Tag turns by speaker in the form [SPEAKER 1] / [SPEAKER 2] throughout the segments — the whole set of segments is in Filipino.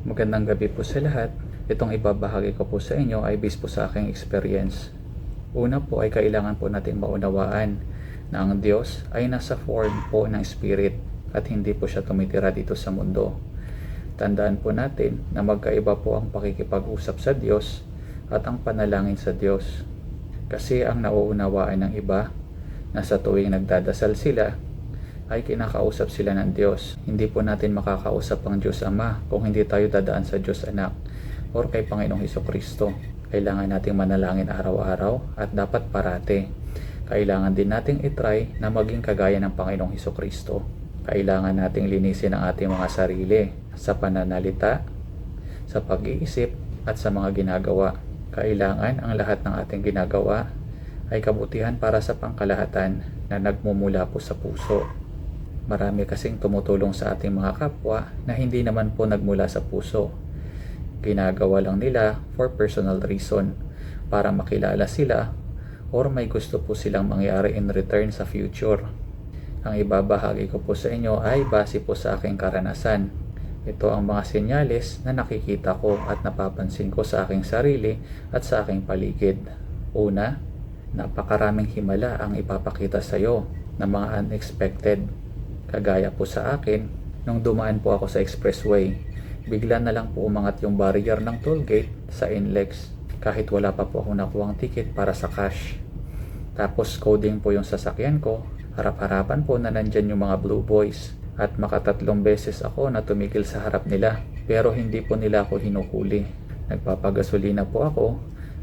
[SPEAKER 1] Magandang gabi po sa lahat. Itong ibabahagi ko po sa inyo ay based po sa aking experience. Una po ay kailangan po nating maunawaan na ang Diyos ay nasa form po ng spirit at hindi po siya tumitira dito sa mundo. Tandaan po natin na magkaiba po ang pakikipag-usap sa Diyos at ang panalangin sa Diyos. Kasi ang nauunawaan ng iba na sa tuwing nagdadasal sila ay kinakausap sila ng Diyos. Hindi po natin makakausap ang Diyos Ama kung hindi tayo dadaan sa Diyos Anak or kay Panginoong Hesukristo. Kailangan nating manalangin araw-araw at dapat parate. Kailangan din nating itry na maging kagaya ng Panginoong Hesukristo. Kailangan nating linisin ang ating mga sarili sa pananalita, sa pag-iisip at sa mga ginagawa. Kailangan ang lahat ng ating ginagawa ay kabutihan para sa pangkalahatan na nagmumula po sa puso. Marami kasing tumutulong sa ating mga kapwa na hindi naman po nagmula sa puso. Ginagawa lang nila for personal reason, para makilala sila or may gusto po silang mangyari in return sa future. Ang ibabahagi ko po sa inyo ay base po sa aking karanasan. Ito ang mga senyales na nakikita ko at napapansin ko sa aking sarili at sa aking paligid. Una, napakaraming himala ang ipapakita sa iyo na mga unexpected. Kagaya po sa akin, nung dumaan po ako sa expressway, bigla na lang po umangat yung barrier ng toll gate sa NLEX kahit wala pa po ako nakuhang ticket para sa cash. Tapos coding po yung sasakyan ko, harap-harapan po na nandyan yung mga blue boys at makatatlong beses ako na tumigil sa harap nila pero hindi po nila ako hinuhuli. Nagpapagasolina po ako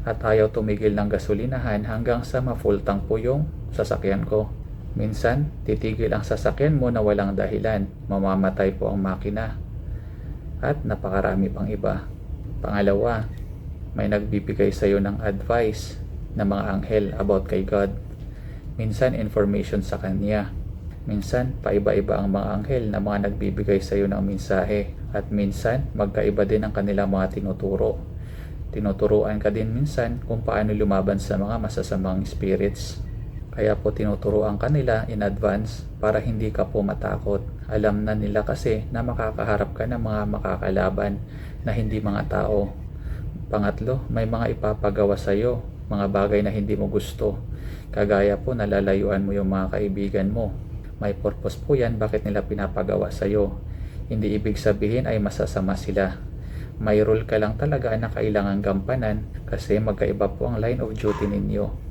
[SPEAKER 1] at ayaw tumigil ng gasolinahan hanggang sa ma-full tank po yung sasakyan ko. Minsan, titigil ang sasakyan mo na walang dahilan, mamamatay po ang makina. At napakarami pang iba. Pangalawa, may nagbibigay sa iyo ng advice na mga anghel about kay God. Minsan, information sa Kanya. Minsan, paiba-iba ang mga anghel na mga nagbibigay sa iyo ng mensahe. At minsan, magkaiba din ang kanilang mga tinuturo. Tinuturuan ka din minsan kung paano lumaban sa mga masasamang spirits. Kaya po tinuturuan kanila in advance para hindi ka po matakot. Alam na nila kasi na makakaharap ka ng mga makakalaban na hindi mga tao. Pangatlo, may mga ipapagawa sa iyo, mga bagay na hindi mo gusto. Kagaya po nalalayuan mo yung mga kaibigan mo. May purpose po yan bakit nila pinapagawa sa iyo. Hindi ibig sabihin ay masasama sila. May role ka lang talaga na kailangan gampanan kasi magkaiba po ang line of duty ninyo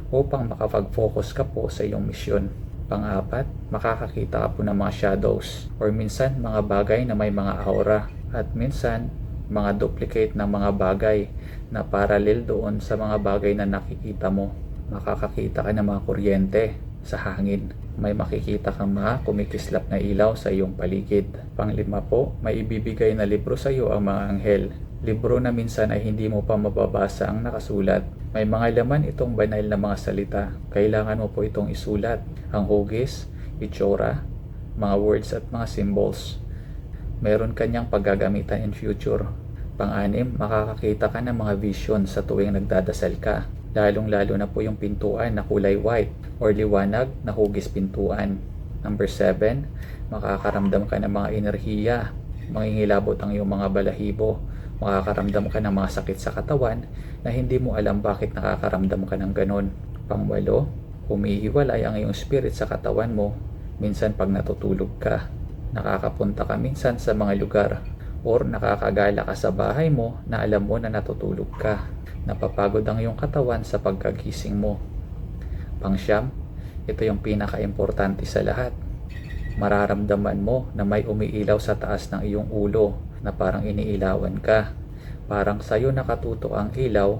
[SPEAKER 1] upang makapag-focus ka po sa iyong misyon. Pang-apat, makakakita ka po ng mga shadows or minsan mga bagay na may mga aura at minsan mga duplicate ng mga bagay na parallel doon sa mga bagay na nakikita mo. Makakakita ka ng mga kuryente sa hangin. May makikita kang mga kumikislap na ilaw sa iyong paligid. Panglima po, may ibibigay na libro sa iyo ang mga anghel. Libro na minsan ay hindi mo pa mababasa ang nakasulat. May mga laman itong banal na mga salita. Kailangan mo po itong isulat. Ang hugis, itsura, mga words at mga symbols. Meron kanyang paggagamitan in future. Pang-anim, makakakita ka ng mga vision sa tuwing nagdadasal ka. Lalong-lalo na po yung pintuan na kulay white or liwanag na hugis pintuan. Number 7, makakaramdam ka ng mga enerhiya. Mangingilabot ang iyong mga balahibo. Makakaramdam ka ng mga sakit sa katawan na hindi mo alam bakit nakakaramdam ka ng ganon. Pang-8, humihiwalay ang iyong spirit sa katawan mo minsan pag natutulog ka. Nakakapunta ka minsan sa mga lugar or nakakagala ka sa bahay mo na alam mo na natutulog ka. Napapagod ang iyong katawan sa pagkagising mo. Pang-9, ito yung pinaka-importante sa lahat. Mararamdaman mo na may umiilaw sa taas ng iyong ulo na parang iniilawan ka. Parang sa'yo nakatutok ang ilaw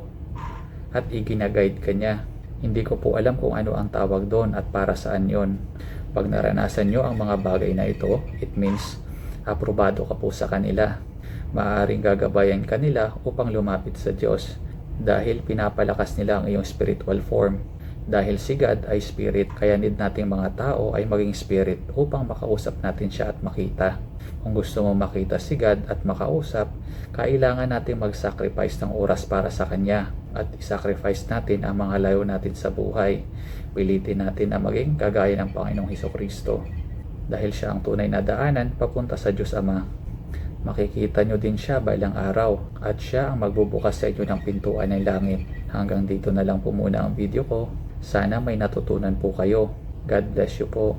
[SPEAKER 1] at iginaguide ka niya. Hindi ko po alam kung ano ang tawag doon at para saan yon. Pag naranasan nyo ang mga bagay na ito, it means aprobado ka po sa kanila. Maaaring gagabayan ka nila upang lumapit sa Diyos dahil pinapalakas nila ang iyong spiritual form. Dahil si God ay spirit, kaya need nating mga tao ay maging spirit upang makausap natin siya at makita. Kung gusto mo makita si God at makausap, kailangan natin mag-sacrifice ng oras para sa Kanya at i-sacrifice natin ang mga layo natin sa buhay. Pilitin natin na maging kagaya ng Panginoong Hesukristo dahil siya ang tunay na daanan papunta sa Diyos Ama. makikita nyo din siya balang araw at siya ang magbubukas sa inyo ng pintuan ng langit. Hanggang dito na lang po muna ang video ko. Sana may natutunan po kayo. God bless you po.